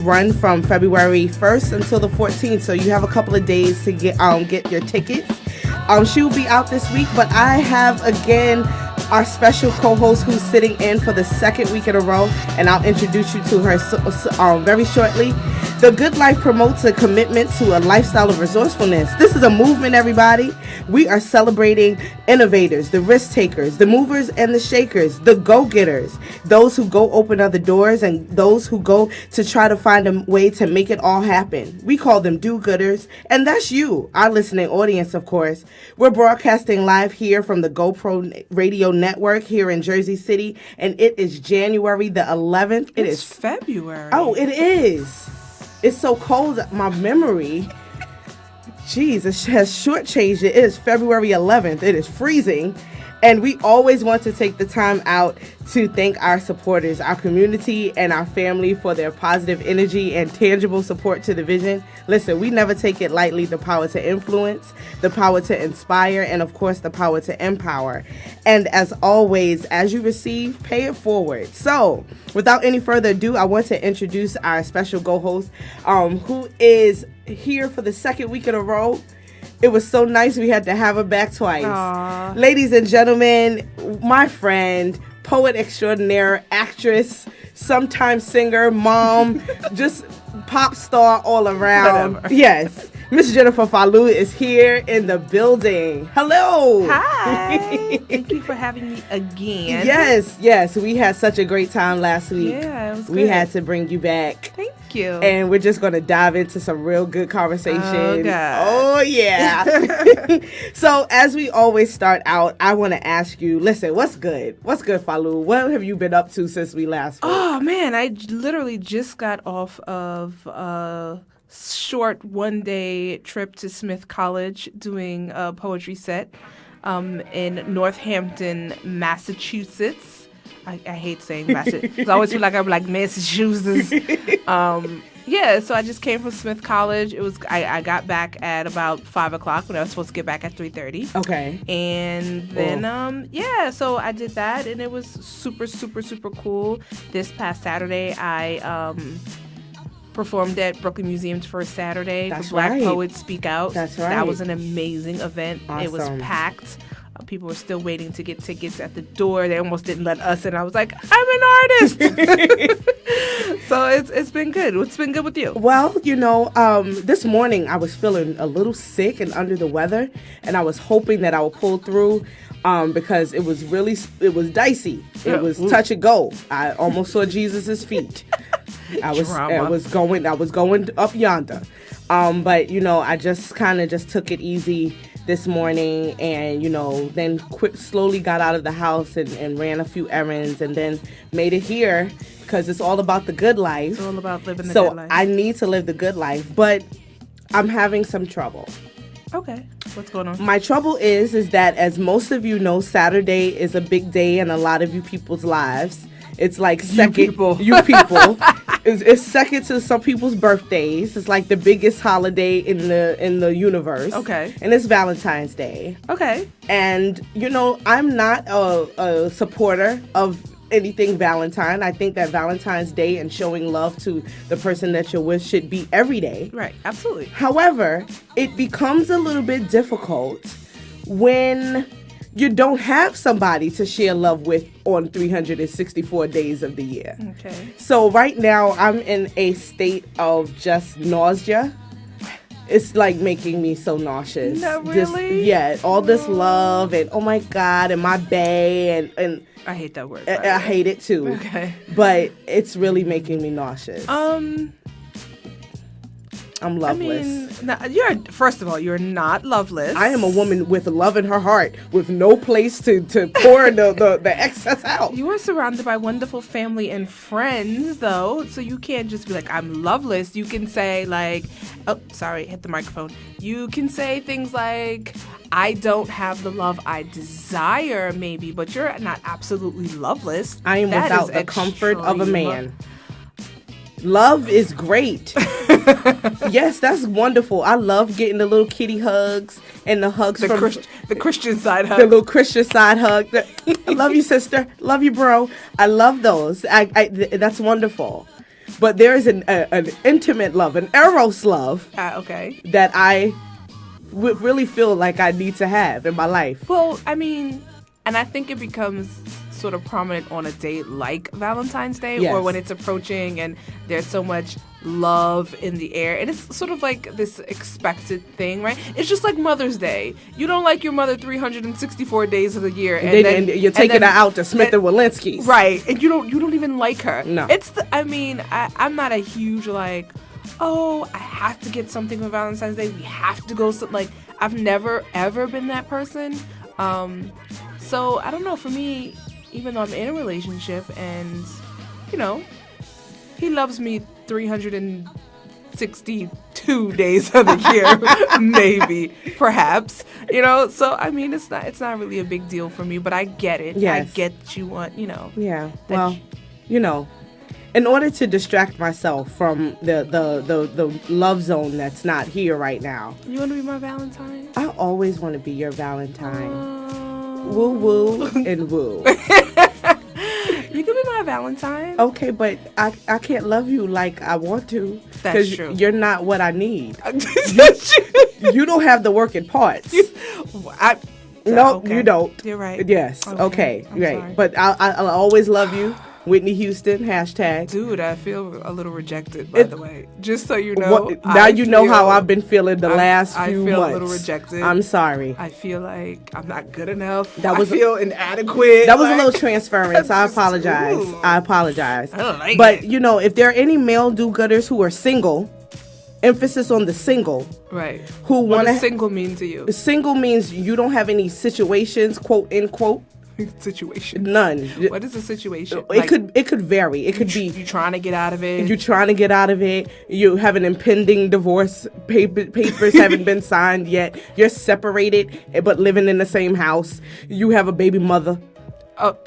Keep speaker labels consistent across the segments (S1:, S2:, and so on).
S1: run from February 1st until the 14th, so you have a couple of days to get your tickets. She will be out this week, but I have again our special co-host who's sitting in for the second week in a row, and I'll introduce you to her very shortly. The Goodlife promotes a commitment to a lifestyle of resourcefulness. This is a movement, everybody. We are celebrating innovators, the risk takers, the movers and the shakers, the go-getters, those who go open other doors, and those who go to try to find a way to make it all happen. We call them do-gooders, and that's you, our listening audience, of course. We're broadcasting live here from the GoPro Radio Network here in Jersey City, and it is January the 11th.
S2: It's February.
S1: Oh, it is. It's so cold, my memory. Jeez, it has shortchanged it. It is February 11th. It is freezing. And we always want to take the time out to thank our supporters, our community, and our family for their positive energy and tangible support to the vision. Listen, we never take it lightly, the power to influence, the power to inspire, and of course, the power to empower. And as always, as you receive, pay it forward. So, without any further ado, I want to introduce our special co-host, who is here for the second week in a row. It was so nice we had to have her back twice.
S2: Aww.
S1: Ladies and gentlemen, my friend, poet extraordinaire, actress, sometimes singer, mom, just pop star all around.
S2: Whatever.
S1: Yes. Miss Jennifer Falou is here in the building. Hello.
S2: Hi. Thank you for having me again.
S1: Yes. We had such a great time last week.
S2: Yeah, it was good.
S1: We had to bring you back.
S2: Thank you.
S1: And we're just going to dive into some real good conversation.
S2: Oh, God.
S1: Oh, yeah. So, as we always start out, I want to ask you, listen, what's good? What's good, Falou? What have you been up to since we last spoke?
S2: Oh, man, I literally just got off of a short one-day trip to Smith College doing a poetry set in Northampton, Massachusetts. I hate saying Massachusetts. I always feel like I'm like Massachusetts. Yeah, so I just came from Smith College. It was I got back at about 5 o'clock when I was supposed to get back at 3:30.
S1: Okay.
S2: And then so I did that, and it was super, super, super cool. This past Saturday, I performed at Brooklyn Museum's first Saturday for Black Poets Speak Out.
S1: That's right.
S2: That was an amazing event.
S1: Awesome.
S2: It was packed. People were still waiting to get tickets at the door. They almost didn't let us in. I was like, I'm an artist. So it's been good. What's been good with you?
S1: Well, this morning I was feeling a little sick and under the weather, and I was hoping that I would pull through because it was dicey. It was touch and go. I almost saw Jesus's feet. I was going up yonder. But I just kind of took it easy this morning, and then slowly got out of the house and ran a few errands, and then made it here because it's all about the good life.
S2: It's all about living the good life.
S1: So I need to live the good life, but I'm having some trouble.
S2: Okay, what's going on?
S1: My trouble is that, as most of you know, Saturday is a big day in a lot of you people's lives. It's like second, you people. It's second to some people's birthdays. It's like the biggest holiday in the universe.
S2: Okay.
S1: And it's Valentine's Day.
S2: Okay.
S1: And I'm not a supporter of anything Valentine. I think that Valentine's Day and showing love to the person that you're with should be every day.
S2: Right. Absolutely.
S1: However, it becomes a little bit difficult when you don't have somebody to share love with on 364 days of the year.
S2: Okay.
S1: So right now I'm in a state of just nausea. It's like making me so nauseous.
S2: No, really?
S1: All this love and oh my God, and my bae and
S2: I hate that word.
S1: I hate it too.
S2: Okay.
S1: But it's really making me nauseous. I'm loveless.
S2: I mean, first of all, you're not loveless.
S1: I am a woman with love in her heart, with no place to pour the excess out.
S2: You are surrounded by wonderful family and friends, though, so you can't just be like, I'm loveless. You can say, like, oh, sorry, hit the microphone. You can say things like, I don't have the love I desire, maybe, but you're not absolutely loveless.
S1: I am without the comfort of a man. Love is great. Yes, that's wonderful. I love getting the little kitty hugs and the hugs from
S2: the Christian side hug.
S1: The little Christian side hug. I love you, sister. Love you, bro. I love those. I that's wonderful. But there is an intimate love, an eros love
S2: Okay.
S1: that I really feel like I need to have in my life.
S2: Well, I mean, and I think it becomes sort of prominent on a date like Valentine's Day,
S1: Yes.
S2: or when it's approaching and there's so much love in the air, and it's sort of like this expected thing, right? It's just like Mother's Day. You don't like your mother 364 days of the year,
S1: And you're taking her out to Smith and Walensky's,
S2: right? And you don't even like her.
S1: No,
S2: I'm not a huge like, oh, I have to get something for Valentine's Day. We have to go. Like, I've never ever been that person. So I don't know. For me, even though I'm in a relationship and, he loves me 362 days of the year, maybe, perhaps, So I mean, it's not really a big deal for me, but I get it.
S1: Yes.
S2: I get you want,
S1: Yeah. Well, in order to distract myself from the love zone that's not here right now.
S2: You want to be my Valentine?
S1: I always want to be your Valentine. Woo woo and woo.
S2: You can be my Valentine.
S1: Okay, but I can't love you like I want to.
S2: That's true.
S1: You're not what I need. You don't have the working parts. No,
S2: okay.
S1: you don't.
S2: You're right.
S1: Yes. Okay.
S2: I'm
S1: Right.
S2: sorry.
S1: But I'll always love you. Whitney Houston, #.
S2: Dude, I feel a little rejected, by the way. Just so you know.
S1: Now you know how I've been feeling the last few months.
S2: I feel a little rejected.
S1: I'm sorry.
S2: I feel like I'm not good enough.
S1: I
S2: feel inadequate.
S1: That was a little transference. I apologize. I apologize.
S2: I don't like
S1: but,
S2: it.
S1: if there are any male do-gooders who are single, emphasis on the single.
S2: Right.
S1: Who
S2: what
S1: want
S2: does single mean to you?
S1: Single means you don't have any situations, quote, end quote.
S2: Situation.
S1: None.
S2: What is a situation?
S1: It could vary. It could be
S2: you trying to get out of it.
S1: You're trying to get out of it. You have an impending divorce. Papers haven't been signed yet. You're separated but living in the same house. You have a baby mother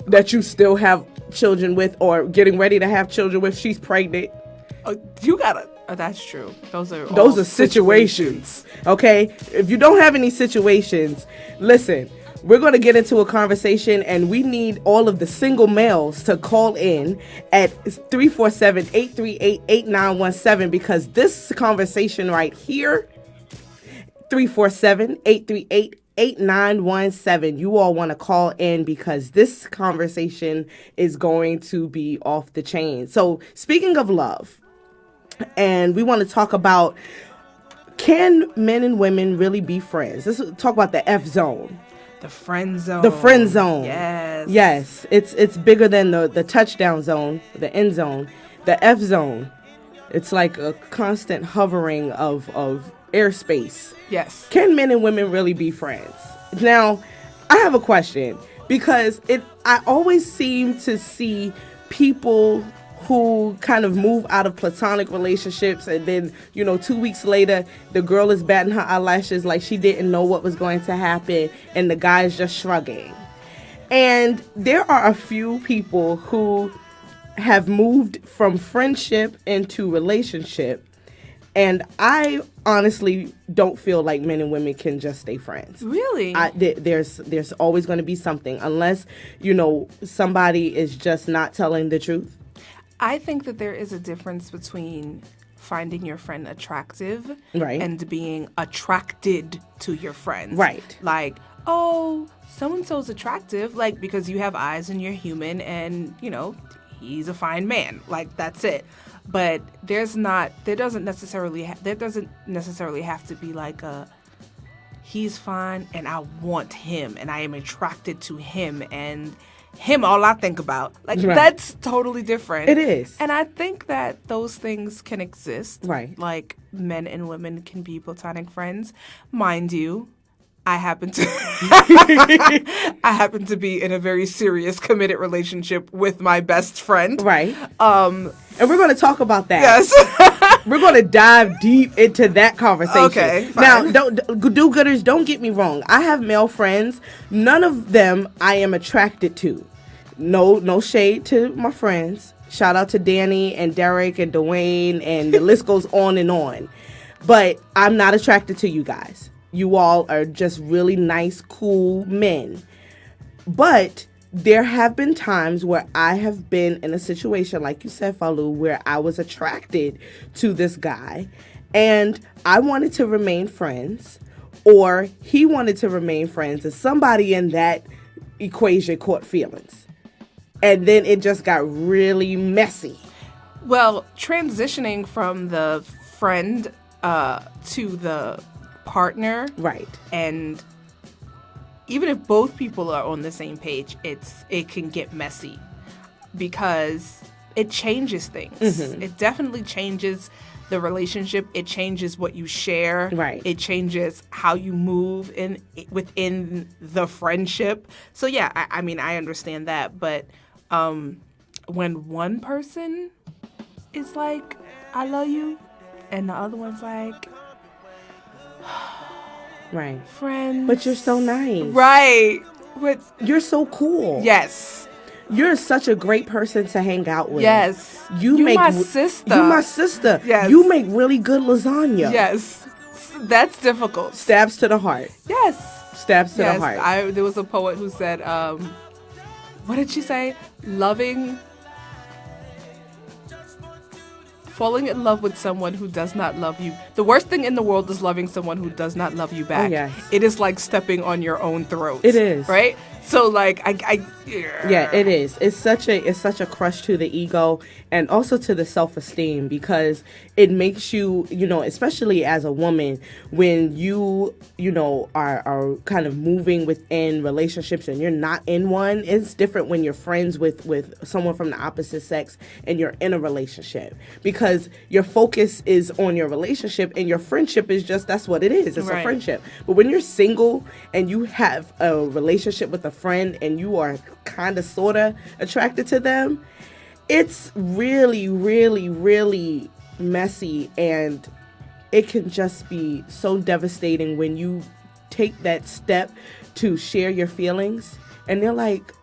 S1: that you still have children with, or getting ready to have children with. She's pregnant.
S2: You gotta. That's true. Those are
S1: situations. Okay. If you don't have any situations, listen. We're going to get into a conversation, and we need all of the single males to call in at 347-838-8917, because this conversation right here, 347-838-8917, you all want to call in because this conversation is going to be off the chain. So speaking of love, and we want to talk about, can men and women really be friends? Let's talk about the F zone.
S2: The friend zone.
S1: The friend zone.
S2: Yes.
S1: Yes. It's bigger than the touchdown zone, the end zone. The F zone. It's like a constant hovering of airspace.
S2: Yes.
S1: Can men and women really be friends? Now, I have a question, because I always seem to see people who kind of move out of platonic relationships, and then 2 weeks later the girl is batting her eyelashes like she didn't know what was going to happen, and the guy is just shrugging. And there are a few people who have moved from friendship into relationship, and I honestly don't feel like men and women can just stay friends.
S2: Really?
S1: There's always going to be something, unless somebody is just not telling the truth.
S2: I think that there is a difference between finding your friend attractive,
S1: right, and
S2: being attracted to your friend.
S1: Right.
S2: Like, oh, so-and-so's attractive, like, because you have eyes and you're human and, he's a fine man. Like, that's it. But there doesn't necessarily have to be like he's fine and I want him and I am attracted to him and him all I think about. Like, right. That's totally different.
S1: It is.
S2: And I think that those things can exist.
S1: Right.
S2: Like, men and women can be platonic friends. Mind you, I happen to be in a very serious, committed relationship with my best friend.
S1: Right. And we're going to talk about that.
S2: Yes.
S1: We're going to dive deep into that conversation.
S2: Okay, fine.
S1: Now, do-gooders, don't get me wrong. I have male friends. None of them I am attracted to. No shade to my friends. Shout out to Danny and Derek and Dwayne, and the list goes on and on. But I'm not attracted to you guys. You all are just really nice, cool men. But there have been times where I have been in a situation, like you said, Falu, where I was attracted to this guy and I wanted to remain friends, or he wanted to remain friends, and somebody in that equation caught feelings. And then it just got really messy.
S2: Well, transitioning from the friend to the partner.
S1: Right.
S2: And even if both people are on the same page, it can get messy because it changes things. Mm-hmm. It definitely changes the relationship. It changes what you share.
S1: Right.
S2: It changes how you move within the friendship. So yeah, I mean, I understand that. But when one person is like, I love you, and the other one's like,
S1: right,
S2: friends.
S1: But you're so nice.
S2: Right. But
S1: you're so cool.
S2: Yes.
S1: You're such a great person to hang out with.
S2: Yes.
S1: You
S2: my sister.
S1: You my sister.
S2: Yes.
S1: You make really good lasagna.
S2: Yes. That's difficult.
S1: Stabs to the heart.
S2: Yes.
S1: Stabs to the heart.
S2: There was a poet who said, what did she say? Falling in love with someone who does not love you. The worst thing in the world is loving someone who does not love you back.
S1: Oh, yes.
S2: It is like stepping on your own throat.
S1: It is.
S2: Right? So like
S1: yeah, it is. It's such a crush to the ego and also to the self-esteem, because it makes you, especially as a woman, when you are kind of moving within relationships and you're not in one. It's different when you're friends with someone from the opposite sex and you're in a relationship, because your focus is on your relationship and your friendship is just, that's what it is. It's
S2: right.
S1: A friendship. But when you're single and you have a relationship with a friend and you are kind of sort of attracted to them, it's really, really, really messy, and it can just be so devastating when you take that step to share your feelings and they're like,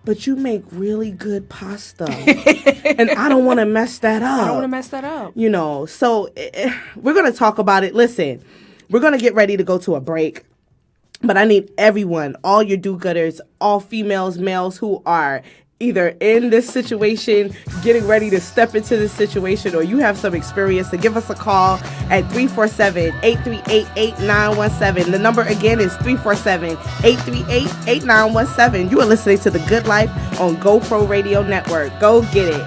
S1: but you make really good pasta and I don't want to mess that up. So we're going to talk about it. Listen, we're going to get ready to go to a break. But I need everyone, all your do-gooders, all females, males who are either in this situation, getting ready to step into this situation, or you have some experience, to give us a call at 347-838-8917. The number again is 347-838-8917. You are listening to The Good Life on GoPro Radio Network. Go get it.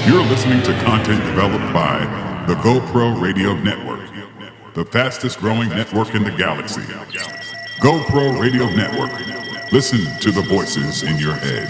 S3: You're listening to content developed by the GoPro Radio Network, the fastest growing network in the galaxy. GoPro Radio Network. Listen to the voices in your head.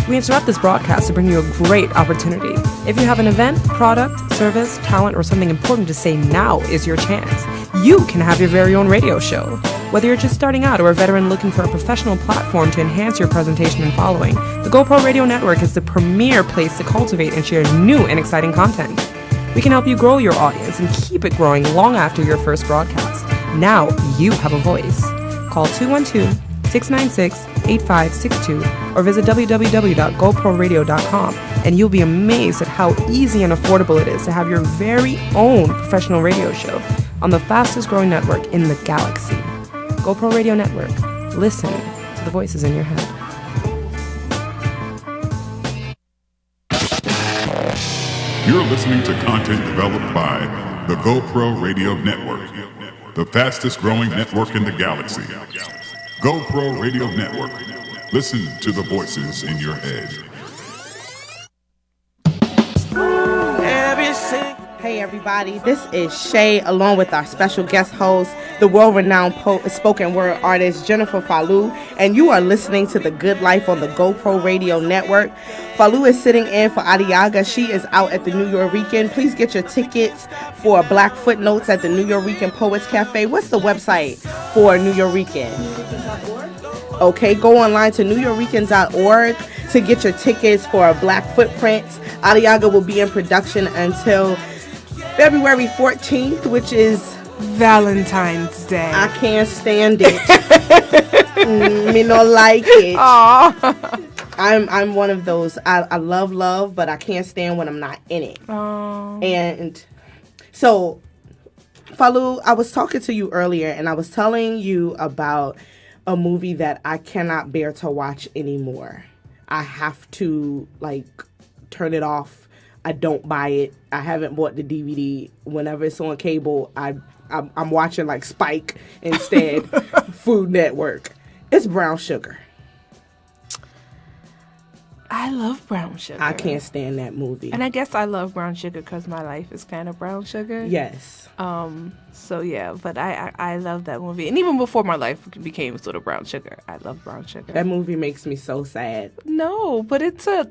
S4: We interrupt this broadcast to bring you a great opportunity. If you have an event, product, service, talent, or something important to say, now is your chance. You can have your very own radio show. Whether you're just starting out or a veteran looking for a professional platform to enhance your presentation and following, the GoPro Radio Network is the premier place to cultivate and share new and exciting content. We can help you grow your audience and keep it growing long after your first broadcast. Now you have a voice. Call 212-696-8562 or visit www.goproradio.com, and you'll be amazed at how easy and affordable it is to have your very own professional radio show on the fastest growing network in the galaxy. GoPro Radio Network. Listen to the voices in your head.
S3: You're listening to content developed by the GoPro Radio Network, the fastest growing network in the galaxy. GoPro Radio Network. Listen to the voices in your head.
S1: Hey everybody, this is Shay along with our special guest host, the world-renowned spoken word artist Jennifer Falu, and you are listening to The Good Life on the GoPro Radio Network. Falu is sitting in for Adiagha. She is out at the New Yorican. Please get your tickets for Black Footnotes at the New Yorican Poets Cafe. What's the website for New Yorican? Okay, go online to newyoricans.org to get your tickets for Black Footprints. Adiagha will be in production until February 14th, which is
S2: Valentine's Day.
S1: I can't stand it. Me not like it.
S2: Aww.
S1: I'm one of those. I love, but I can't stand when I'm not in it.
S2: Aww.
S1: And so, Falu, I was talking to you earlier, and I was telling you about a movie that I cannot bear to watch anymore. I have to, like, turn it off. I don't buy it. I haven't bought the DVD. Whenever it's on cable, I'm watching, like, Spike instead, Food Network. It's Brown Sugar.
S2: I love Brown Sugar.
S1: I can't stand that movie.
S2: And I guess I love Brown Sugar because my life is kind of brown sugar.
S1: Yes.
S2: So yeah, but I love that movie. And even before my life became sort of brown sugar, I love Brown Sugar.
S1: That movie makes me so sad.
S2: No, but it's a...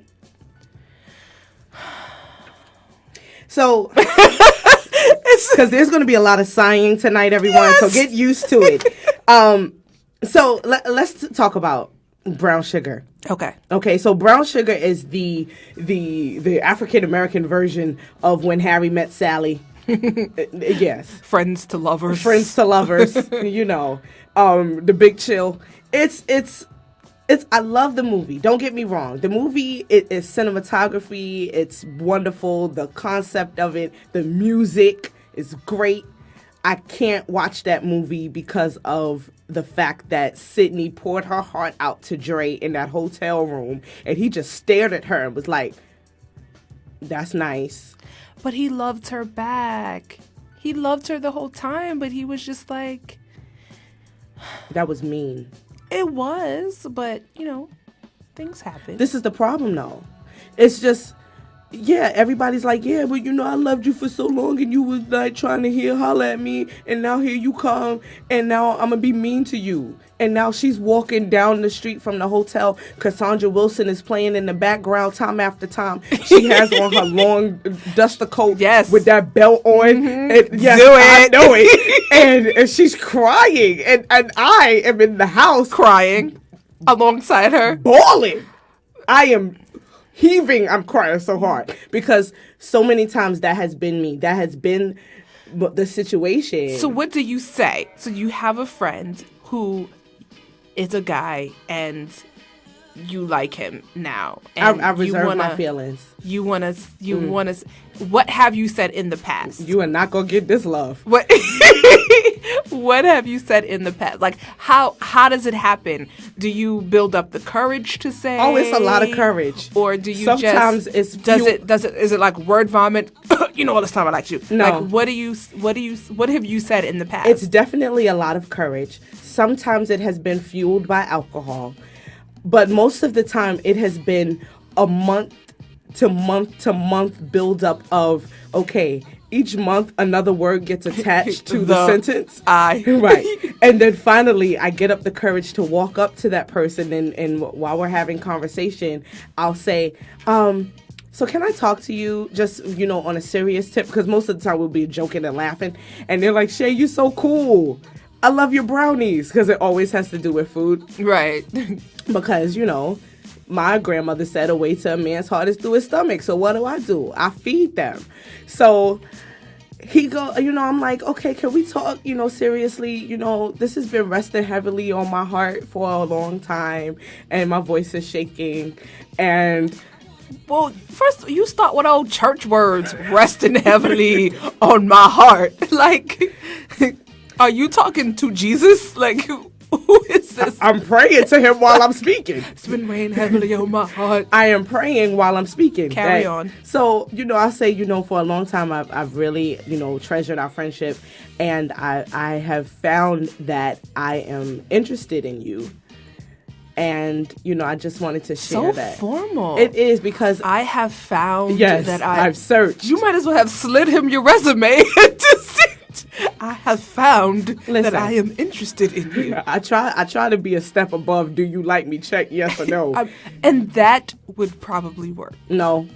S1: So, because there's going to be a lot of sighing tonight, everyone,
S2: yes!
S1: so get used to it. So let's talk about Brown Sugar. Okay, so Brown Sugar is the African-American version of When Harry Met Sally. Yes.
S2: Friends to lovers.
S1: You know, The Big Chill. It's I love the movie. Don't get me wrong. The movie is cinematography. It's wonderful. The concept of it, the music is great. I can't watch that movie because of the fact that Sydney poured her heart out to Dre in that hotel room, and he just stared at her and was like, "That's nice."
S2: But he loved her back. He loved her the whole time, but he was just like...
S1: That was mean.
S2: It was, but, you know, things happen.
S1: This is the problem, though. It's just, yeah, everybody's like, yeah, but you know, I loved you for so long and you was like trying to holler at me, and now here you come, and now I'm gonna be mean to you. And now she's walking down the street from the hotel. Cassandra Wilson is playing in the background time after time. She has on her long duster coat with that belt on.
S2: Mm-hmm.
S1: And yes, I know it. and she's crying. And I am in the house
S2: crying alongside her.
S1: Bawling. I am heaving. I'm crying so hard. Because so many times that has been me. That has been the situation.
S2: So what do you say? So you have a friend who... is a guy and you like him now. And
S1: I reserve my feelings.
S2: You want to, what have you said in the past?
S1: You are not going to get this love.
S2: What What have you said in the past? Like, how does it happen? Do you build up the courage to say?
S1: Oh, it's a lot of courage.
S2: Or do you
S1: sometimes
S2: is it like word vomit? You know, all this time I like you.
S1: No.
S2: Like, what have you said in the past?
S1: It's definitely a lot of courage. Sometimes it has been fueled by alcohol, but most of the time it has been a month to month buildup of, okay, each month another word gets attached to the sentence. Right. And then finally I get up the courage to walk up to that person, and while we're having conversation, I'll say, so can I talk to you just, you know, on a serious tip? Because most of the time we'll be joking and laughing. And they're like, Shay, you so cool. I love your brownies. Because it always has to do with food.
S2: Right.
S1: Because, you know, my grandmother said a way to a man's heart is through his stomach. So what do? I feed them. So he go, you know, I'm like, okay, can we talk, you know, seriously? You know, this has been resting heavily on my heart for a long time. And my voice is shaking. And...
S2: well, first, you start with old church words, resting heavily on my heart. Like, are you talking to Jesus? Like, who is this?
S1: I'm praying to him while I'm speaking.
S2: It's been weighing heavily on my heart.
S1: I am praying while I'm speaking.
S2: Carry on.
S1: So, you know, I'll say, you know, for a long time, I've really, you know, treasured our friendship. And I have found that I am interested in you. And, you know, I just wanted to share that.
S2: So formal.
S1: It is, because
S2: I have found that
S1: I've searched.
S2: You might as well have slid him your resume to see. I have found that I am interested in you.
S1: I try to be a step above. Do you like me? Check yes or no.
S2: And that would probably work.
S1: No.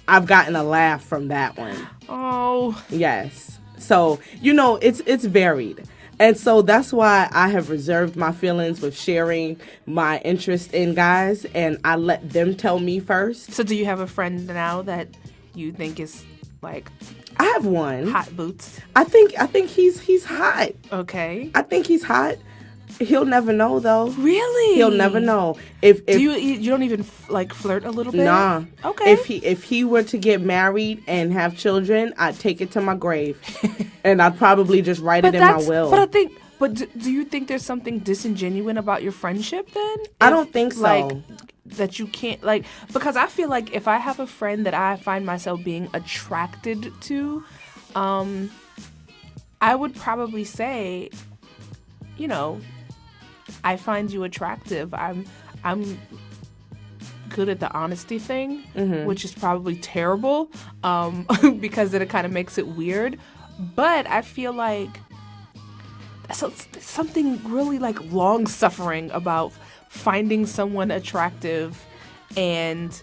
S1: I've gotten a laugh from that one.
S2: Oh.
S1: Yes. So, you know, it's varied. And so that's why I have reserved my feelings with sharing my interest in guys, and I let them tell me first.
S2: So do you have a friend now that you think is, like,
S1: I have one.
S2: Hot boots.
S1: I think he's hot.
S2: Okay.
S1: I think he's hot. He'll never know though.
S2: Really?
S1: He'll never know. If
S2: you don't even like flirt a little bit?
S1: Nah.
S2: Okay.
S1: If he were to get married and have children, I'd take it to my grave, and I'd probably just write it in my will.
S2: But do you think there's something disingenuous about your friendship then?
S1: I don't think so.
S2: Like, that you can't, like, because I feel like if I have a friend that I find myself being attracted to, I would probably say, you know, I find you attractive. I'm good at the honesty thing, which is probably terrible, because then it kind of makes it weird. But I feel like something really like long suffering about finding someone attractive and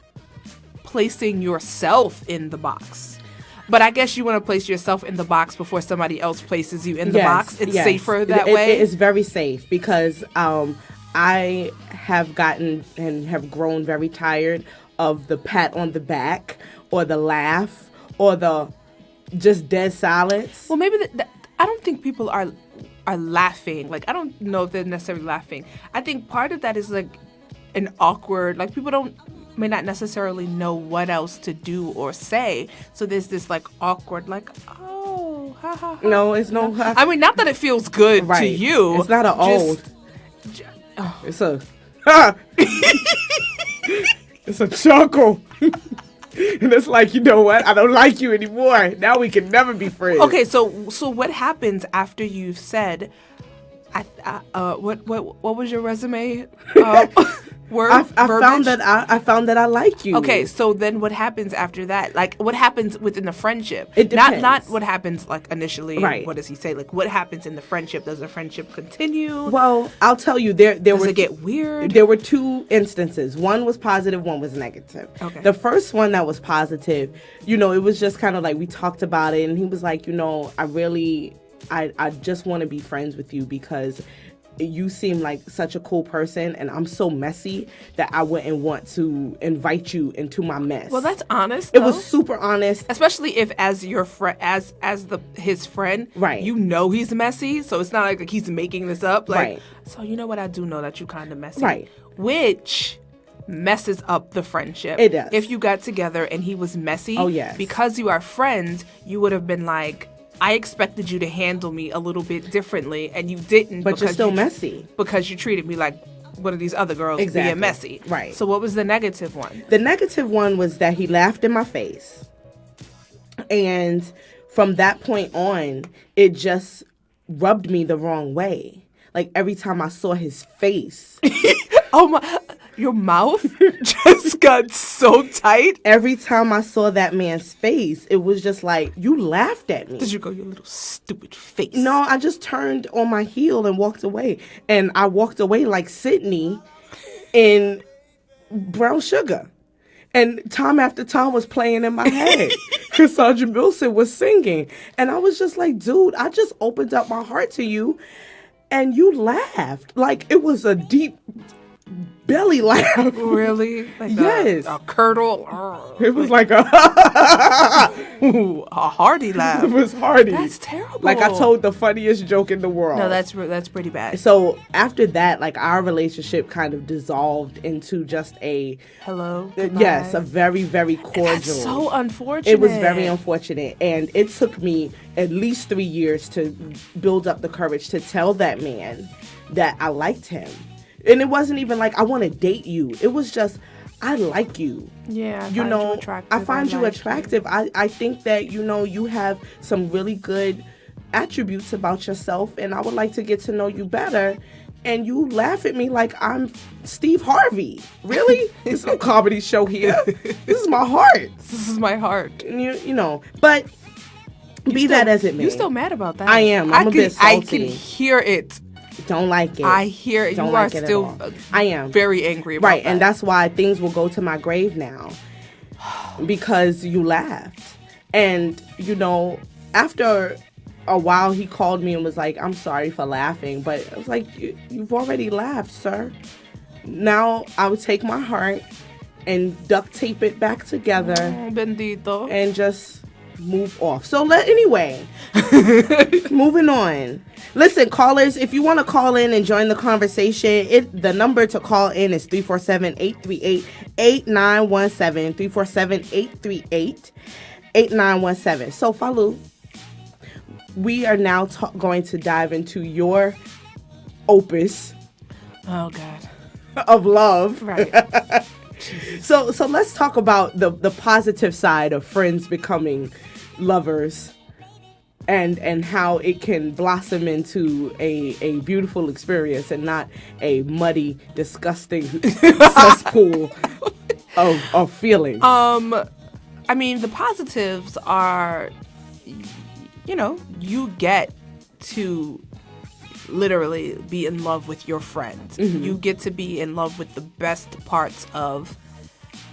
S2: placing yourself in the box. But I guess you want to place yourself in the box before somebody else places you in the box. It's safer that way.
S1: It is very safe because I have gotten and have grown very tired of the pat on the back or the laugh or the just dead silence.
S2: Well, maybe I don't think people are laughing. Like, I don't know if they're necessarily laughing. I think part of that is like an awkward, like people may not necessarily know what else to do or say. So there's this like awkward, like, oh, ha ha ha.
S1: No, it's no.
S2: I mean, not that it feels good to you.
S1: It's not an old. It's a. It's a chuckle. And it's like, you know what? I don't like you anymore. Now we can never be friends.
S2: Okay, so what happens after you've said, what was your resume word?
S1: I found that I like you.
S2: Okay, so then what happens after that? Like, what happens within the friendship?
S1: It depends.
S2: Not what happens like initially.
S1: Right.
S2: What does he say? Like, what happens in the friendship? Does the friendship continue?
S1: Well, I'll tell you, does
S2: it get weird?
S1: There were two instances. One was positive, one was negative.
S2: Okay.
S1: The first one that was positive, you know, it was just kind of like we talked about it, and he was like, you know, I just want to be friends with you because you seem like such a cool person, and I'm so messy that I wouldn't want to invite you into my mess.
S2: Well, that's honest.
S1: It was super honest,
S2: especially if as your friend, his friend,
S1: right?
S2: You know he's messy, so it's not like he's making this up. Like,
S1: right.
S2: So you know what? I do know that you kind of messy,
S1: right?
S2: Which messes up the friendship.
S1: It does.
S2: If you got together and he was messy,
S1: oh yes,
S2: because you are friends, you would have been like, I expected you to handle me a little bit differently, and you didn't.
S1: But you're still messy.
S2: Because you treated me like one of these other girls being messy.
S1: Right.
S2: So what was the negative one?
S1: The negative one was that he laughed in my face. And from that point on, it just rubbed me the wrong way. Like, every time I saw his face.
S2: Oh my... Your mouth just got so tight.
S1: Every time I saw that man's face, it was just like, you laughed at me.
S2: Did you go, your little stupid face?
S1: No, I just turned on my heel and walked away. And I walked away like Sydney in Brown Sugar. And time after time was playing in my head. Because Sandra Wilson was singing. And I was just like, dude, I just opened up my heart to you. And you laughed. Like, it was a deep belly laugh.
S2: Really? Like
S1: yes.
S2: A curdle?
S1: It was like a
S2: hearty laugh.
S1: It was hearty.
S2: That's terrible.
S1: Like, I told the funniest joke in the world.
S2: No, that's pretty bad.
S1: So after that, like, our relationship kind of dissolved into just a
S2: hello.
S1: Yes, a very, very cordial.
S2: That's so unfortunate.
S1: It was very unfortunate, and it took me at least 3 years to build up the courage to tell that man that I liked him. And it wasn't even like, I want to date you. It was just, I like you.
S2: Yeah,
S1: I find you attractive. I think that, you know, you have some really good attributes about yourself, and I would like to get to know you better. And you laugh at me like I'm Steve Harvey. Really? It's no comedy show here. This is my heart.
S2: This is my heart.
S1: You know, but that as it may.
S2: You still mad about that?
S1: I am. I'm a bit salty.
S2: I can hear it.
S1: Don't like it.
S2: I hear it.
S1: Don't
S2: you
S1: like
S2: are
S1: it
S2: still
S1: I am
S2: very angry about
S1: right,
S2: that.
S1: And that's why things will go to my grave now. Because you laughed. And, you know, after a while he called me and was like, I'm sorry for laughing. But I was like, you've already laughed, sir. Now I would take my heart and duct tape it back together.
S2: Oh, bendito.
S1: And just move off. So anyway, moving on. Listen, callers, if you want to call in and join the conversation, the number to call in is 347-838-8917, 347-838-8917. So, Falu, we are now going to dive into your opus.
S2: Oh, God.
S1: Of love.
S2: Right.
S1: So let's talk about the positive side of friends becoming lovers and how it can blossom into a beautiful experience and not a muddy, disgusting cesspool of feelings.
S2: I mean, the positives are, you get to literally be in love with your friend. Mm-hmm. You get to be in love with the best parts of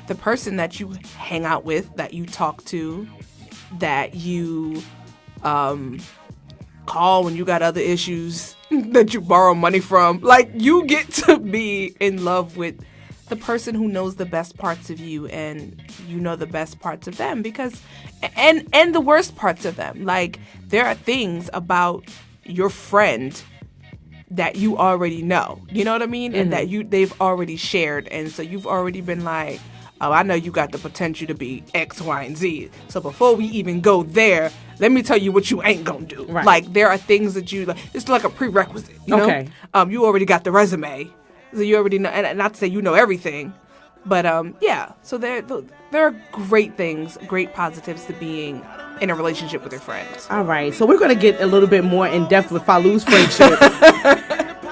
S2: the person that you hang out with, that you talk to, that you call when you got other issues, that you borrow money from. Like, you get to be in love with the person who knows the best parts of you, and you know the best parts of them, because and the worst parts of them. Like, there are things about your friend that you already know, you know what I mean? Mm-hmm. And that they've already shared, and so you've already been like, oh, I know you got the potential to be X, Y, and Z. So before we even go there, let me tell you what you ain't gonna do. Right. Like, there are things that you, it's like a prerequisite, you know?
S1: Okay.
S2: You already got the resume, so you already know, and not to say you know everything, but yeah. So there are great things, great positives to being in a relationship with your friends.
S1: All right, so we're going to get a little bit more in depth with Falu's friendship.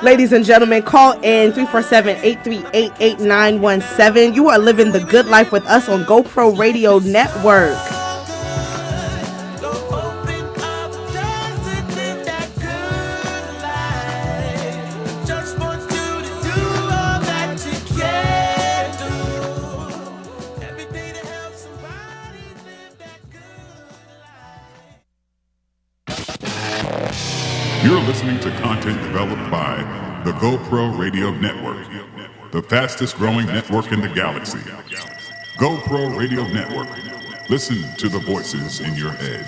S1: Ladies and gentlemen, call in 347-838-8917. You are living the good life with us on GoPro Radio Network.
S3: You're listening to content developed by the GoPro Radio Network, the fastest growing network in the galaxy. GoPro Radio Network. Listen to the voices in your head.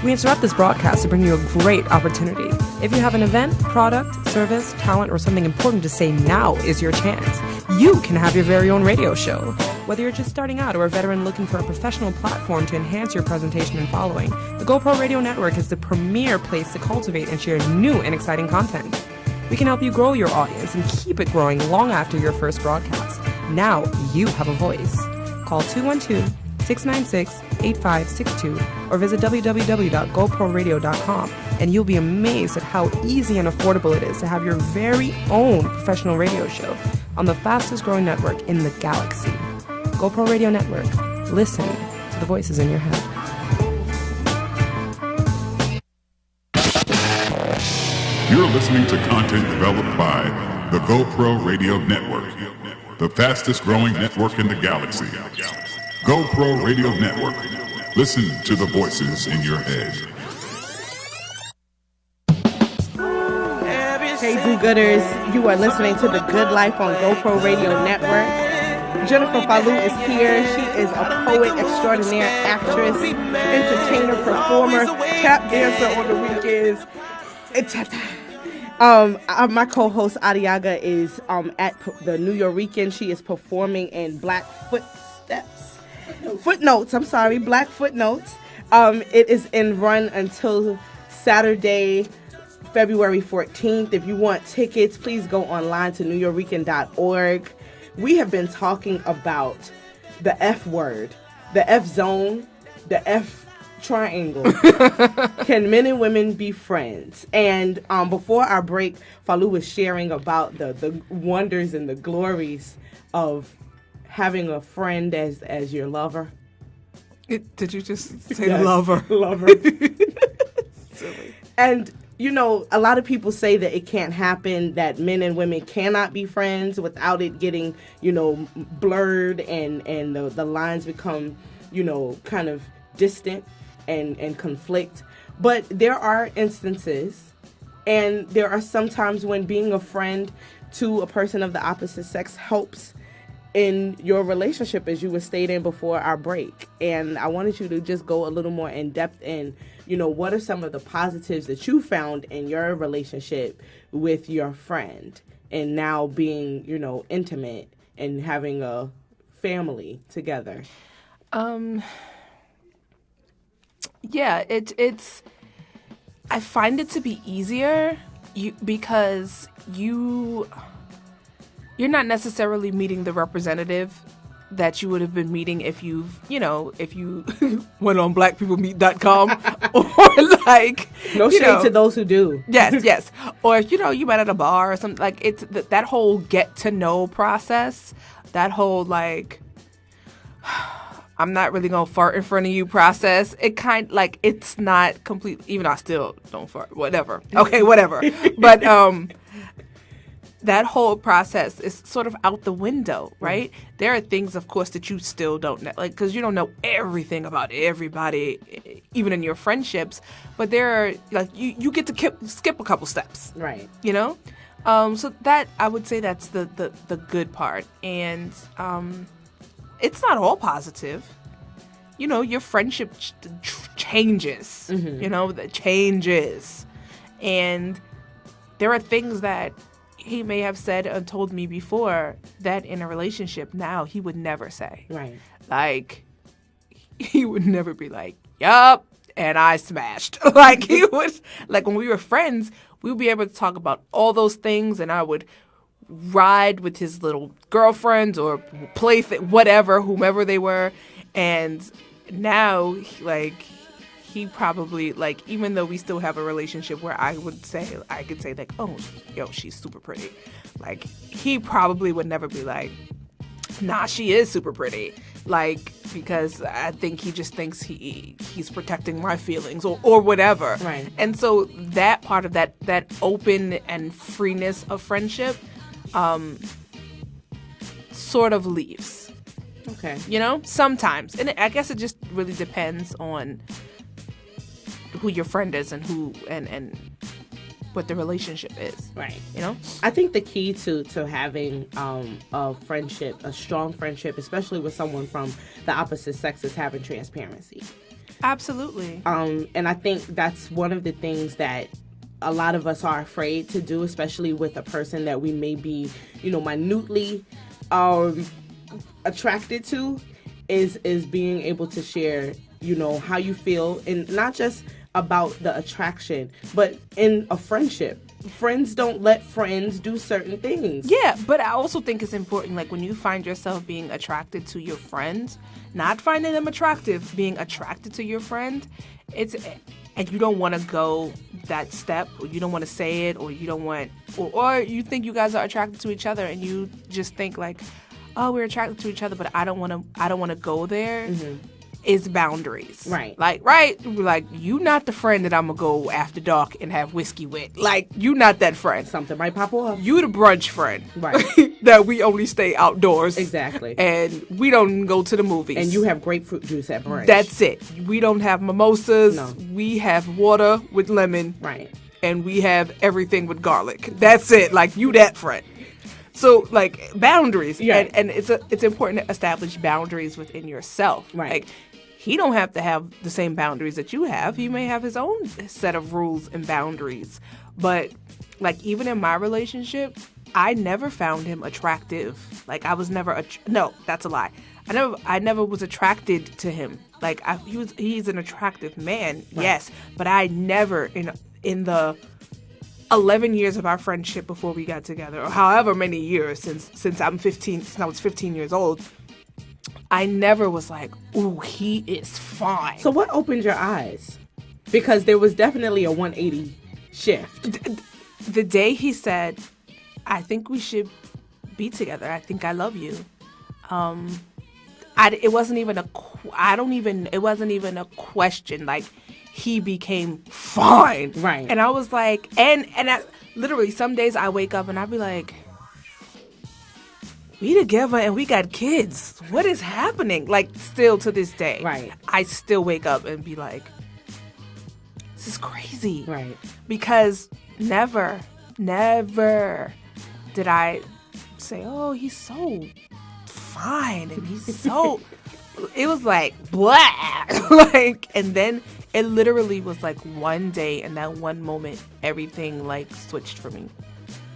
S4: We interrupt this broadcast to bring you a great opportunity. If you have an event, product, service, talent, or something important to say, now is your chance. You can have your very own radio show. Whether you're just starting out or a veteran looking for a professional platform to enhance your presentation and following, the GoPro Radio Network is the premier place to cultivate and share new and exciting content. We can help you grow your audience and keep it growing long after your first broadcast. Now you have a voice. Call 212-696-8562 or visit www.goproradio.com, and you'll be amazed at how easy and affordable it is to have your very own professional radio show on the fastest growing network in the galaxy. GoPro Radio Network. Listen to the voices in your head.
S3: You're listening to content developed by the GoPro Radio Network, the fastest growing network in the galaxy. GoPro Radio Network. Listen to the voices in your head.
S1: Hey, do-gooders, you are listening to The Good Life on GoPro Radio Network. Jennifer Falu is here. She is a poet extraordinaire, actress, entertainer, performer, tap dancer on the weekends. My co-host Adiagha is at the New Yorican. She is performing in Black Footnotes. It is in run until Saturday, February 14th. If you want tickets, please go online to newyorrican.org. We have been talking about the F word, the F zone, the F triangle. Can men and women be friends? And before our break, Falu was sharing about the wonders and the glories of having a friend as your lover.
S2: Did you just say
S1: Yes,
S2: lover?
S1: Lover.
S2: Silly.
S1: And you know, a lot of people say that it can't happen, that men and women cannot be friends without it getting, blurred and the lines become, kind of distant and conflict. But there are instances, and there are some times when being a friend to a person of the opposite sex helps in your relationship, as you were stating before our break. And I wanted you to just go a little more in depth in, what are some of the positives that you found in your relationship with your friend and now being, intimate and having a family together?
S2: Yeah, it's I find it to be easier because you're not necessarily meeting the representative that you would have been meeting if you went on blackpeoplemeet.com or like
S1: no shade to those who do.
S2: Yes. Or you met at a bar or something. Like it's that whole get to know process, that whole like I'm not really gonna fart in front of you process. It it's not complete, even though I still don't fart. Whatever. Okay, whatever. But that whole process is sort of out the window, right? Mm-hmm. There are things, of course, that you still don't know, like, because you don't know everything about everybody, even in your friendships. But there are, like, you get to skip a couple steps,
S1: right?
S2: So that, I would say, that's the good part, and it's not all positive. Your friendship changes. Mm-hmm. That changes, and there are things that he may have said and told me before that in a relationship now he would never say.
S1: Right.
S2: Like, he would never be like, yup, and I smashed. Like, he would, like, when we were friends, we would be able to talk about all those things, and I would ride with his little girlfriends or play whatever, whomever they were. And now, like, he probably, like, even though we still have a relationship where I could say like, oh, yo, she's super pretty. Like, he probably would never be like, nah, she is super pretty. Like, because I think he just thinks he's protecting my feelings or whatever.
S1: Right.
S2: And so that part of that open and freeness of friendship sort of leaves.
S1: Okay.
S2: Sometimes. And I guess it just really depends on who your friend is and who and what the relationship is.
S1: Right.
S2: I
S1: think the key to having a friendship, a strong friendship, especially with someone from the opposite sex, is having transparency.
S2: Absolutely.
S1: And I think that's one of the things that a lot of us are afraid to do, especially with a person that we may be, minutely attracted to, is being able to share, how you feel, and not just about the attraction, but in a friendship. Friends don't let friends do certain things.
S2: Yeah, but I also think it's important, like, when you find yourself being attracted to your friends, not finding them attractive, being attracted to your friend, and you don't want to go that step, or you don't want to say it, or you don't want, or you think you guys are attracted to each other, and you just think like, oh, we're attracted to each other, but I don't want to go there. Mm-hmm. Is boundaries.
S1: Right.
S2: Like, you not the friend that I'm going to go after dark and have whiskey with. Like, you not that friend.
S1: Something might pop off.
S2: You the brunch friend.
S1: Right.
S2: That we only stay outdoors.
S1: Exactly.
S2: And we don't go to the movies.
S1: And you have grapefruit juice at brunch.
S2: That's it. We don't have mimosas.
S1: No.
S2: We have water with lemon.
S1: Right.
S2: And we have everything with garlic. That's it. Like, you that friend. So, like, boundaries.
S1: Yeah.
S2: And it's important to establish boundaries within yourself.
S1: Right.
S2: Like, he don't have to have the same boundaries that you have. He may have his own set of rules and boundaries. But, like, even in my relationship, I never found him attractive. Like, I was never no, that's a lie. I never was attracted to him. Like, he's an attractive man, right. Yes, but I never in the 11 years of our friendship before we got together, or however many years since I was 15 years old, I never was like, ooh, he is fine.
S1: So what opened your eyes? Because there was definitely a 180 shift.
S2: The day he said, I think we should be together. I think I love you. It wasn't even a question. Like, he became fine.
S1: Right.
S2: And I was like, and literally some days I wake up and I'll be like, we together and we got kids. What is happening? Like, still to this day.
S1: Right.
S2: I still wake up and be like, this is crazy.
S1: Right.
S2: Because never did did I say, oh, he's so fine and he's so... It was like, blah! Like, and then it literally was like one day, and that one moment, everything like switched for me.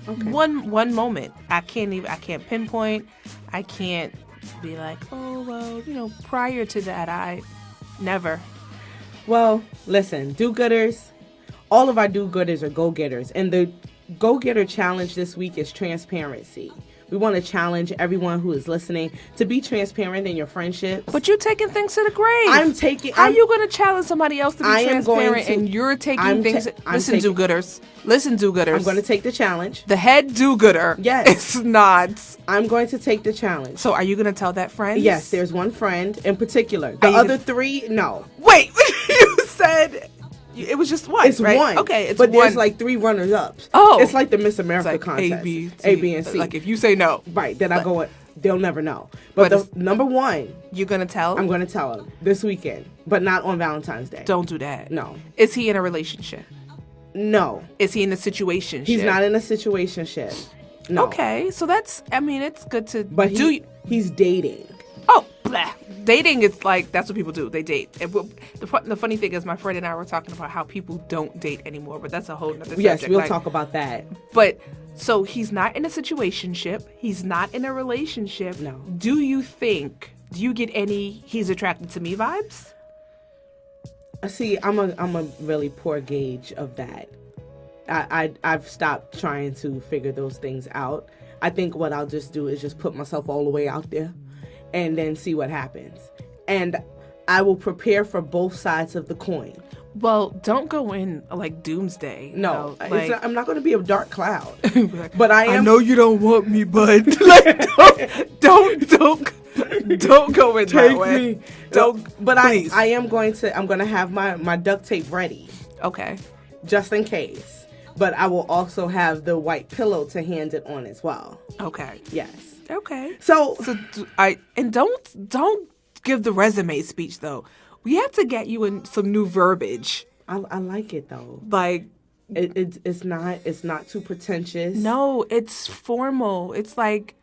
S1: Okay.
S2: One moment. I can't pinpoint. I can't be like, oh, well, prior to that, I never.
S1: Well, listen, do-gooders, all of our do-gooders are go-getters. And the go-getter challenge this week is transparency. We want to challenge everyone who is listening to be transparent in your friendships.
S2: But you're taking things to the grave. How are you going to challenge somebody else to be transparent and you're taking things... Listen, do-gooders. Listen, do-gooders.
S1: I'm going to take the challenge.
S2: The head do-gooder.
S1: Yes.
S2: It's not.
S1: I'm going to take the challenge.
S2: So are you going to tell that friend?
S1: Yes, there's one friend in particular. The other three, no.
S2: Wait, you said... It was just one,
S1: It's
S2: right?
S1: one.
S2: Okay, it's
S1: but
S2: one.
S1: there's like 3 runners-ups.
S2: Oh.
S1: It's like the Miss America
S2: like
S1: contest.
S2: A,
S1: B, and C.
S2: Like if you say no.
S1: Right, then I go, they'll never know. But the number one...
S2: You're going to tell?
S1: I'm going to tell him this weekend, but not on Valentine's Day.
S2: Don't do that.
S1: No.
S2: Is he in a relationship?
S1: No.
S2: Is he in a situationship?
S1: He's not in a situationship. No.
S2: Okay, so that's, it's good to
S1: But he's dating.
S2: Oh, blah. Dating is like, that's what people do. They date. And the funny thing is, my friend and I were talking about how people don't date anymore, but that's a whole nother subject.
S1: Yes, we'll talk about that.
S2: But, so he's not in a situationship. He's not in a relationship.
S1: No.
S2: Do you get any he's attracted to me vibes?
S1: See, I'm a really poor gauge of that. I've stopped trying to figure those things out. I think what I'll just do is just put myself all the way out there and then see what happens. And I will prepare for both sides of the coin.
S2: Well, don't go in like doomsday.
S1: No,
S2: like,
S1: I'm not going to be a dark cloud. But I am.
S2: I know you don't want me, bud. Like, don't go in that way. Don't.
S1: But
S2: please.
S1: I'm going to have my duct tape ready.
S2: Okay.
S1: Just in case. But I will also have the white pillow to hand it on as well.
S2: Okay.
S1: Yes.
S2: Okay.
S1: So
S2: don't give the resume speech though. We have to get you in some new verbiage.
S1: I like it though.
S2: Like
S1: it's not too pretentious.
S2: No, it's formal. It's like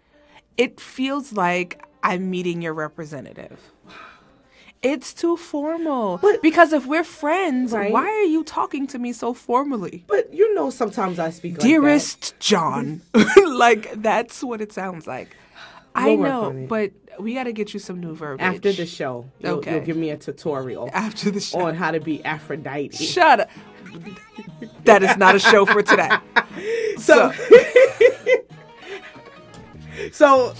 S2: it feels like I'm meeting your representative. It's too formal. Because if we're friends,
S1: right?
S2: Why are you talking to me so formally?
S1: But sometimes I speak like
S2: Dearest John. Like, that's what it sounds like. I know, but we got to get you some new verbiage.
S1: After the show, you'll give me a tutorial.
S2: After the show.
S1: On how to be Aphrodite.
S2: Shut up. That is not a show for today.
S1: So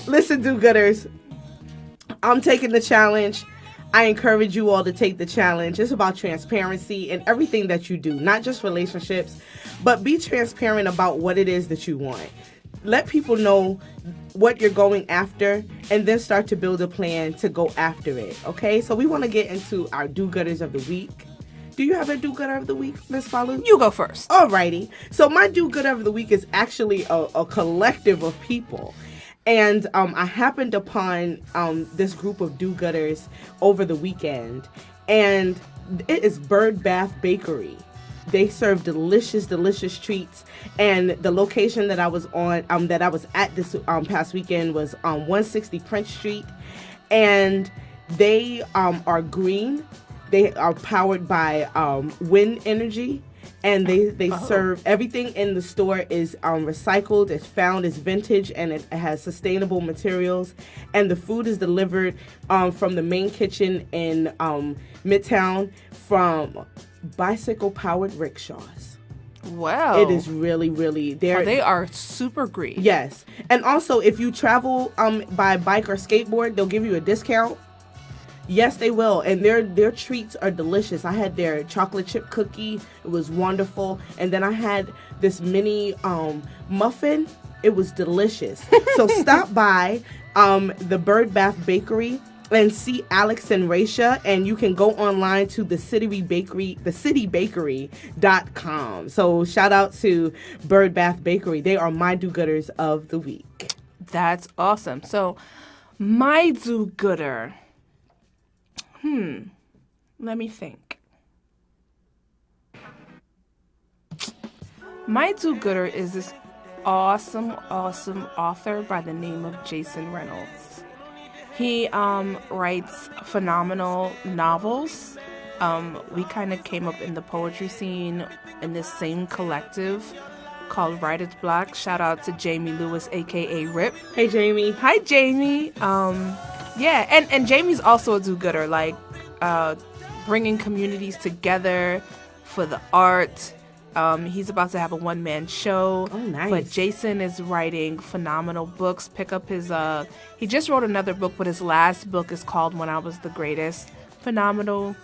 S1: listen, do-gooders. I'm taking the challenge. I encourage you all to take the challenge. It's about transparency in everything that you do, not just relationships, but be transparent about what it is that you want. Let people know what you're going after and then start to build a plan to go after it, okay? So we want to get into our do-gooders of the week. Do you have a do-gooder of the week, Miss Falu?
S2: You go first.
S1: Alrighty. So my do-gooder of the week is actually a collective of people. And I happened upon this group of do-gooders over the weekend, and it is Bird Bath Bakery. They serve delicious, delicious treats, and the location that I was on, that I was at this past weekend was on 160 Prince Street, and they are green. They are powered by wind energy. And they serve everything in the store is recycled, it's found, it's vintage, and it has sustainable materials. And the food is delivered from the main kitchen in Midtown from bicycle-powered rickshaws.
S2: Wow.
S1: It is really, really...
S2: They are super green.
S1: Yes. And also, if you travel by bike or skateboard, they'll give you a discount. Yes, they will. And their treats are delicious. I had their chocolate chip cookie. It was wonderful. And then I had this mini muffin. It was delicious. So stop by the Bird Bath Bakery and see Alex and Raisha. And you can go online to thecitybakery.com. So shout out to Bird Bath Bakery. They are my do-gooders of the week.
S2: That's awesome. So my do-gooder... Let me think. My do-gooder is this awesome author by the name of Jason Reynolds. He writes phenomenal novels. We kind of came up in the poetry scene in this same collective called Writer's Block. Shout out to Jamie Lewis, aka Rip.
S1: Hey, Jamie.
S2: Hi, Jamie. Yeah, and Jamie's also a do-gooder, like bringing communities together for the art. He's about to have a one-man show.
S1: Oh, nice.
S2: But Jason is writing phenomenal books. Pick up his, he just wrote another book, but his last book is called When I Was the Greatest. Phenomenal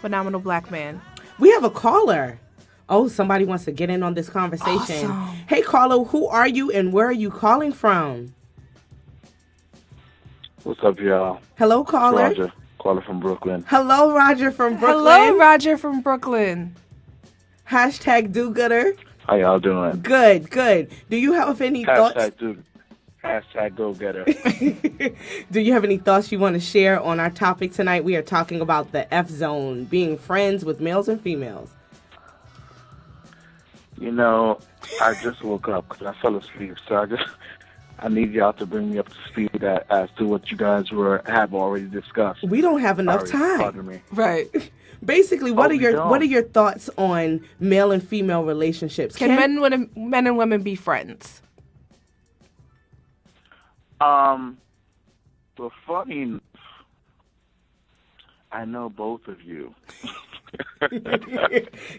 S2: black man.
S1: We have a caller. Oh, somebody wants to get in on this conversation.
S2: Awesome.
S1: Hey, caller, who are you and where are you calling from?
S5: What's up, y'all?
S1: Hello, caller.
S5: Roger, caller from Brooklyn.
S1: Hello, Roger from Brooklyn.
S2: Hello, Roger from Brooklyn.
S1: Hashtag do-gooder.
S5: How y'all doing?
S1: Good. Do you have any thoughts?
S5: Hashtag go-getter.
S1: Do you have any thoughts you want to share on our topic tonight? We are talking about the F zone, being friends with males and females.
S5: You know, I just woke up because I fell asleep, so I need y'all to bring me up to speed as to what you guys have already discussed.
S1: We don't have enough
S5: Sorry,
S1: time.
S5: pardon me.
S2: Right.
S1: Basically, what
S5: don't.
S1: are your thoughts on male and female relationships?
S2: Can men and women be friends?
S5: Well, funny enough, I know both of you.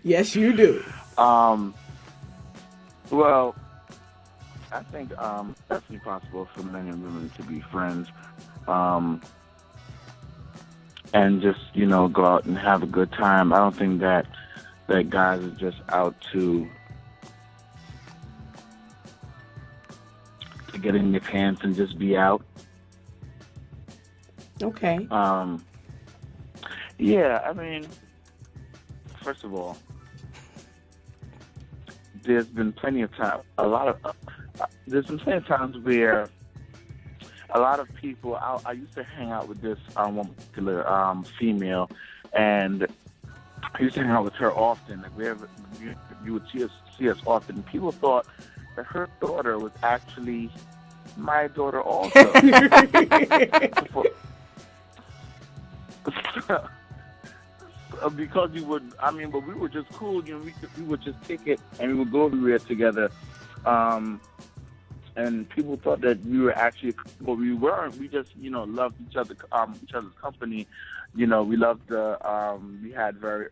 S1: Yes, you do.
S5: Well, I think definitely possible for men and women to be friends, and just go out and have a good time. I don't think that guys are just out to get in their pants and just be out.
S1: Okay.
S5: Yeah, I mean, first of all, there's been plenty of time. There's been plenty of times where a lot of people. I used to hang out with this one particular female, and I used to hang out with her often. Like wherever you would see us often. People thought that her daughter was actually my daughter also. Because but we were just cool. We would just take it and we would go everywhere together. And people thought that we were actually, but we weren't. We just, loved each other's company. We loved we had very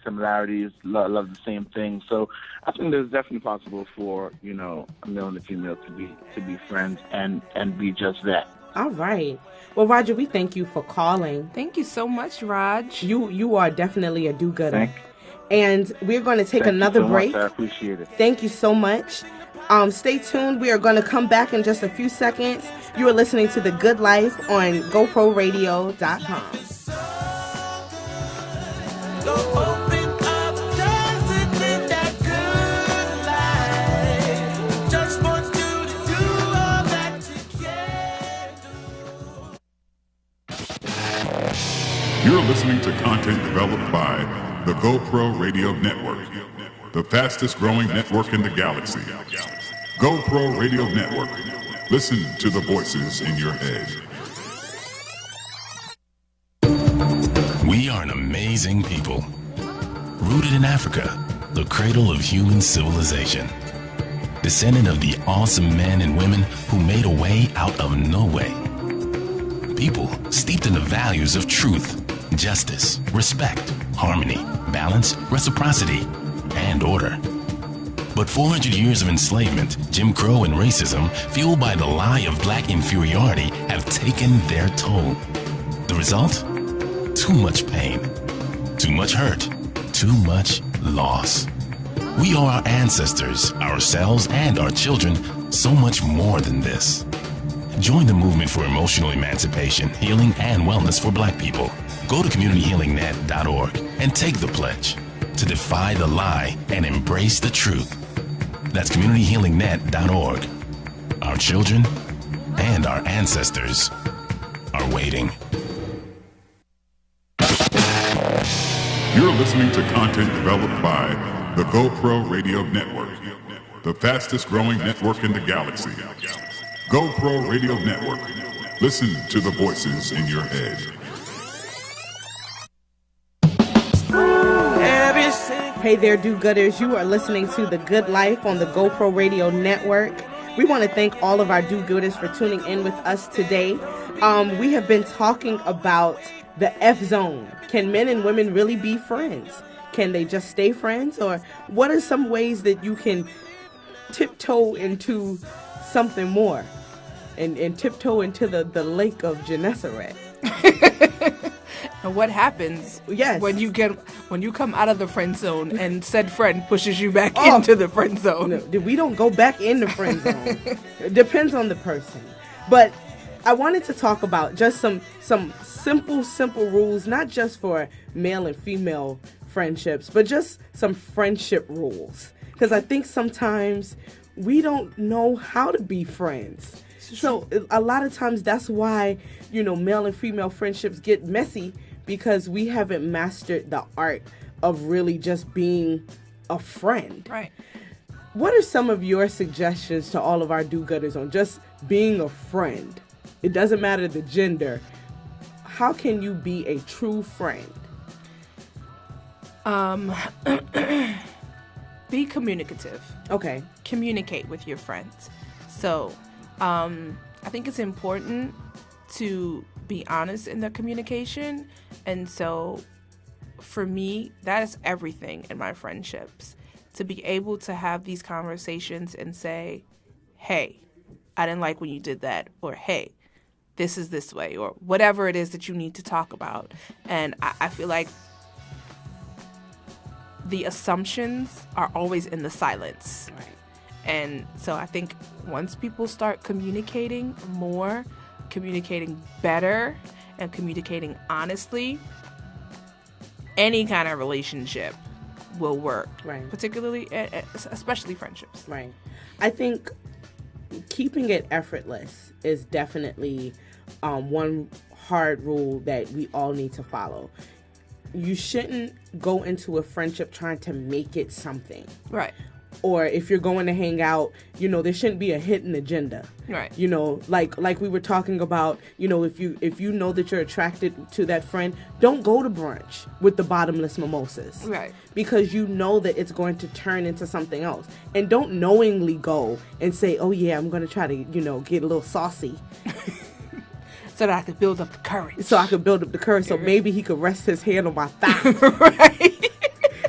S5: similarities, loved the same thing. So I think there's definitely possible for, a male and a female to be friends and be just that.
S1: All right. Well, Roger, we thank you for calling.
S2: Thank you so much, Raj.
S1: You are definitely a do-gooder. And we're going to take another break.
S5: Much. I appreciate it.
S1: Thank you so much. Stay tuned. We are going to come back in just a few seconds. You are listening to The Good Life on GoProRadio.com.
S3: You're listening to content developed by the GoPro Radio Network, the fastest growing network in the galaxy. GoPro Radio Network. Listen to the voices in your head.
S6: We are an amazing people, rooted in Africa, the cradle of human civilization. Descendant of the awesome men and women who made a way out of no way. People steeped in the values of truth, justice, respect, harmony, balance, reciprocity, and order. But 400 years of enslavement, Jim Crow, and racism, fueled by the lie of black inferiority, have taken their toll. The result? Too much pain, too much hurt, too much loss. We owe our ancestors, ourselves, and our children so much more than this. Join the movement for emotional emancipation, healing, and wellness for black people. Go to communityhealingnet.org and take the pledge to defy the lie and embrace the truth. That's communityhealingnet.org. Our children and our ancestors are waiting.
S3: You're listening to content developed by the GoPro Radio Network, the fastest growing network in the galaxy. GoPro Radio Network. Listen to the voices in your head.
S1: Hey there, do-gooders. You are listening to The Good Life on the GoPro Radio Network. We want to thank all of our do-gooders for tuning in with us today. We have been talking about the F-zone. Can men and women really be friends? Can they just stay friends? Or what are some ways that you can tiptoe into something more and tiptoe into the lake of Gennesaret?
S2: And what happens when you come out of the friend zone and said friend pushes you back into the friend zone?
S1: No, we don't go back in the friend zone. It depends on the person. But I wanted to talk about just some simple rules, not just for male and female friendships, but just some friendship rules. Because I think sometimes we don't know how to be friends. So a lot of times that's why, male and female friendships get messy, because we haven't mastered the art of really just being a friend.
S2: Right.
S1: What are some of your suggestions to all of our do-gooders on just being a friend? It doesn't matter the gender. How can you be a true friend?
S2: Be communicative.
S1: Okay.
S2: Communicate with your friends. So, I think it's important to be honest in the communication. And so, for me, that is everything in my friendships. To be able to have these conversations and say, hey, I didn't like when you did that. Or, hey, this is this way. Or whatever it is that you need to talk about. And I feel like the assumptions are always in the silence.
S1: Right.
S2: And so I think once people start communicating more, communicating better, and communicating honestly, any kind of relationship will work.
S1: Right.
S2: Particularly, especially friendships.
S1: Right. I think keeping it effortless is definitely one hard rule that we all need to follow. You shouldn't go into a friendship trying to make it something.
S2: Right.
S1: Or if you're going to hang out, there shouldn't be a hidden agenda.
S2: Right.
S1: Like we were talking about, if you know that you're attracted to that friend, don't go to brunch with the bottomless mimosas.
S2: Right.
S1: Because you know that it's going to turn into something else. And don't knowingly go and say, oh yeah, I'm going to try to, get a little saucy.
S2: So that I could build up the courage.
S1: So maybe he could rest his hand on my thigh.
S2: Right.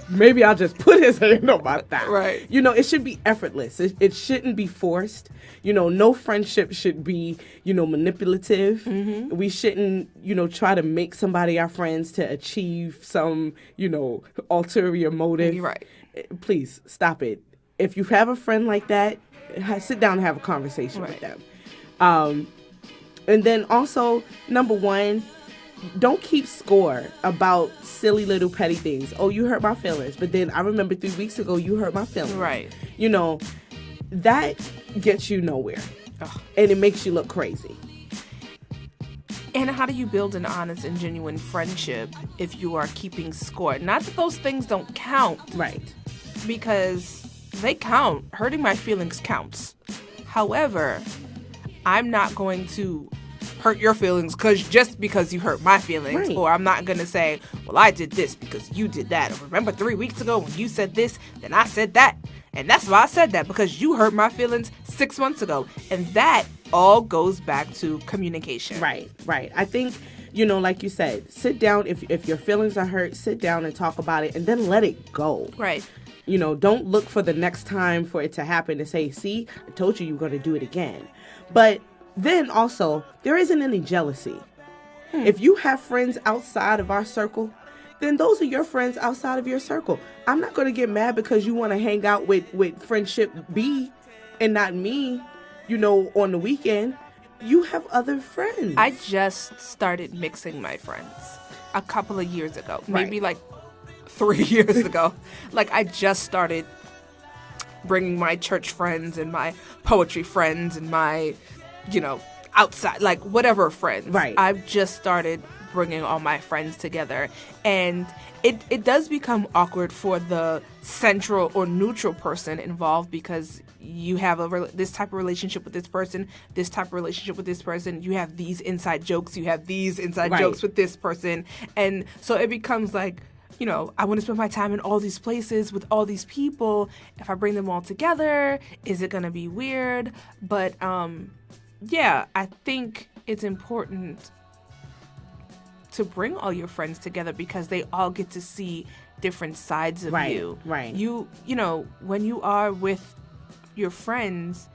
S1: Maybe I'll just put his hand on my thigh.
S2: Right.
S1: It should be effortless. It shouldn't be forced. No friendship should be, manipulative. Mm-hmm. We shouldn't, try to make somebody our friends to achieve some, ulterior motive.
S2: You're right.
S1: Please stop it. If you have a friend like that, sit down and have a conversation with them. And then also, number one, don't keep score about silly little petty things. Oh, you hurt my feelings. But then I remember 3 weeks ago, you hurt my feelings.
S2: Right.
S1: That gets you nowhere. Ugh. And it makes you look crazy.
S2: And how do you build an honest and genuine friendship if you are keeping score? Not that those things don't count.
S1: Right.
S2: Because they count. Hurting my feelings counts. However, I'm not going to hurt your feelings just because you hurt my feelings. Right. Or I'm not going to say, well, I did this because you did that. Or remember 3 weeks ago when you said this, then I said that. And that's why I said that, because you hurt my feelings 6 months ago. And that all goes back to communication.
S1: Right. I think, like you said, sit down. If your feelings are hurt, sit down and talk about it and then let it go.
S2: Right.
S1: Don't look for the next time for it to happen to say, see, I told you were going to do it again. But then also, there isn't any jealousy. If you have friends outside of our circle, then those are your friends outside of your circle. I'm not going to get mad because you want to hang out with friendship B and not me, on the weekend. You have other friends.
S2: I just started mixing my friends a couple of years ago, maybe like 3 years ago. Like, I just started bringing my church friends and my poetry friends and my, outside, like, whatever friends.
S1: Right.
S2: I've just started bringing all my friends together. And it does become awkward for the central or neutral person involved, because you have this type of relationship with this person, this type of relationship with this person. You have these inside jokes. You have these inside jokes with this person. And so it becomes like, you know, I want to spend my time in all these places with all these people. If I bring them all together, is it going to be weird? But, yeah, I think it's important to bring all your friends together because they all get to see different sides of you.
S1: Right.
S2: You know, when you are with your friends,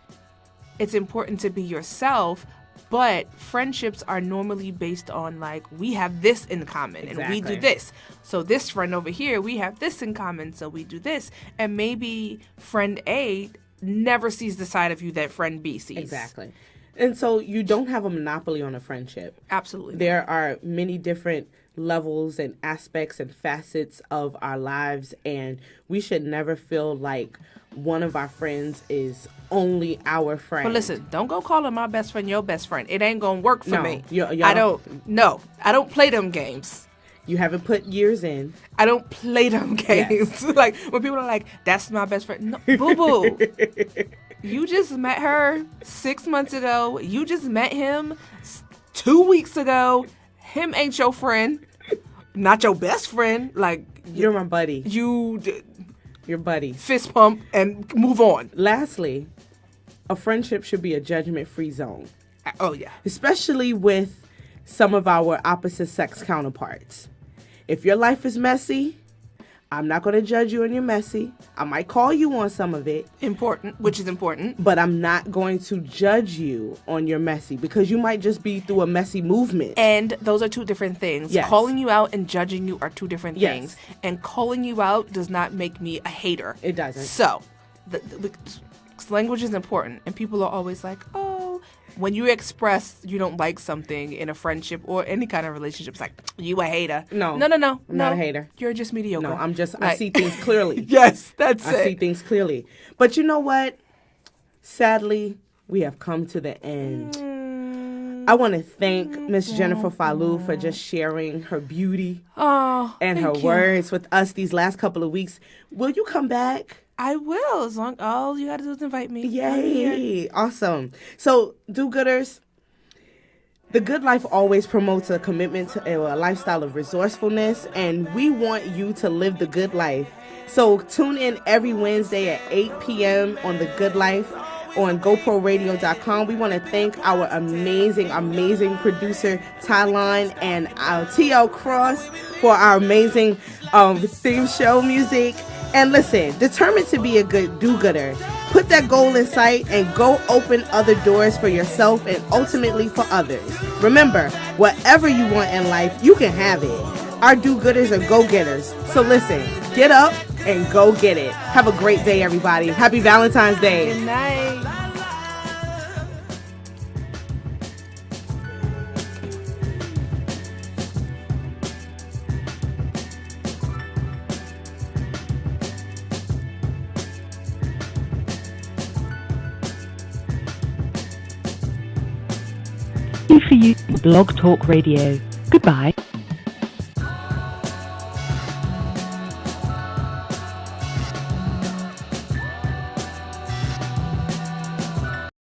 S2: it's important to be yourself. But friendships are normally based on, like, we have this in common and we do this. So this friend over here, we have this in common, so we do this. And maybe friend A never sees the side of you that friend B sees.
S1: Exactly. And so you don't have a monopoly on a friendship.
S2: Absolutely.
S1: There are many different levels and aspects and facets of our lives, and we should never feel like one of our friends is only our friend.
S2: But listen, don't go calling my best friend your best friend. It ain't gonna work for me.
S1: I
S2: don't play them games.
S1: You haven't put years in.
S2: I don't play them games.
S1: Yes.
S2: Like when people are like, "That's my best friend." No, boo boo. You just met her 6 months ago. You just met him 2 weeks ago. Him ain't your friend. Not your best friend. Like,
S1: you're my buddy.
S2: Your
S1: buddy.
S2: Fist pump and move on.
S1: Lastly, a friendship should be a judgment-free zone.
S2: Oh, yeah.
S1: Especially with some of our opposite sex counterparts. If your life is messy, I'm not going to judge you on your messy. I might call you on some of it.
S2: Which is important.
S1: But I'm not going to judge you on your messy because you might just be through a messy movement.
S2: And those are two different things.
S1: Yes.
S2: Calling you out and judging you are two different things. And calling you out does not make me a hater.
S1: It doesn't.
S2: So, the language is important. And people are always like, oh, when you express you don't like something in a friendship or any kind of relationship, it's like, you a hater.
S1: No.
S2: I'm
S1: not a hater.
S2: You're just mediocre.
S1: No, I see things clearly.
S2: Yes, that's it.
S1: I see things clearly. But you know what? Sadly, we have come to the end. I want to thank Miss Jennifer Falou for just sharing her beauty and her words with us these last couple of weeks. Will you come back?
S2: I will, as long all you got to do is invite me.
S1: Yay! Awesome. So, do-gooders, the Good Life always promotes a commitment to a lifestyle of resourcefulness, and we want you to live the good life. So, tune in every Wednesday at 8 p.m. on the Good Life on GoProRadio.com. We want to thank our amazing producer, Tylon, and our TL Cross for our amazing theme show music. And listen, determined to be a good do-gooder. Put that goal in sight and go open other doors for yourself and ultimately for others. Remember, whatever you want in life, you can have it. Our do-gooders are go-getters. So listen, get up and go get it. Have a great day, everybody. Happy Valentine's Day.
S2: Good night.
S7: For you, Blog Talk Radio. Goodbye.